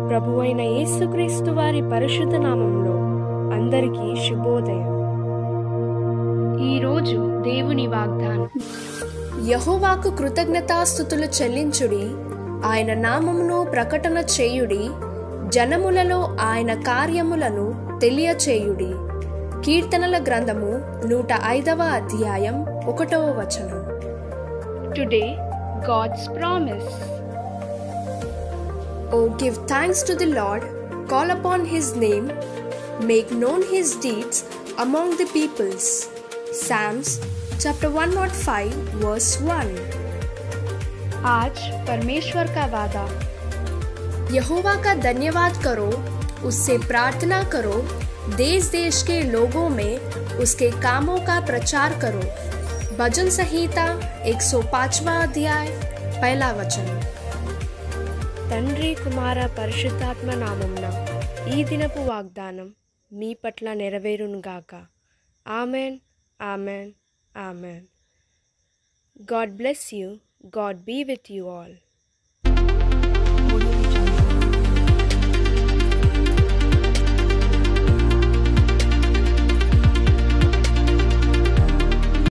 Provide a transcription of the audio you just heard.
ప్రభువైన యేసుక్రీస్తు వారి పరిశుద్ధ నామములో అందరికీ శుభోదయం. ఈరోజు దేవుని వాగ్దానం. యెహోవాకు కృతజ్ఞతాస్తుతులు చెల్లించుడి, ఆయన నామమును ప్రకటన చేయుడి, జనములలో ఆయన కార్యములను తెలియచేయుడి. కీర్తనల గ్రంథము 105వ అధ్యాయం 1వ వచనం. Today God's promise. Oh, give thanks to the Lord, call upon his name, make known his deeds among the peoples. Psalms chapter 105 verse 1. आज परमेश्वर का वादा. यहोवा का धन्यवाद करो, उससे प्रार्थना करो, देश देश के लोगों में उसके कामों का प्रचार करो. भजन संहिता 105वां अध्याय 1ला वचन. తండ్రి కుమార పరిశుద్ధాత్మ నామమున ఈ దినపు వాగ్దానం మీ పట్ల నెరవేరునుగాక. Amen, amen, amen. God bless you. God be with you all.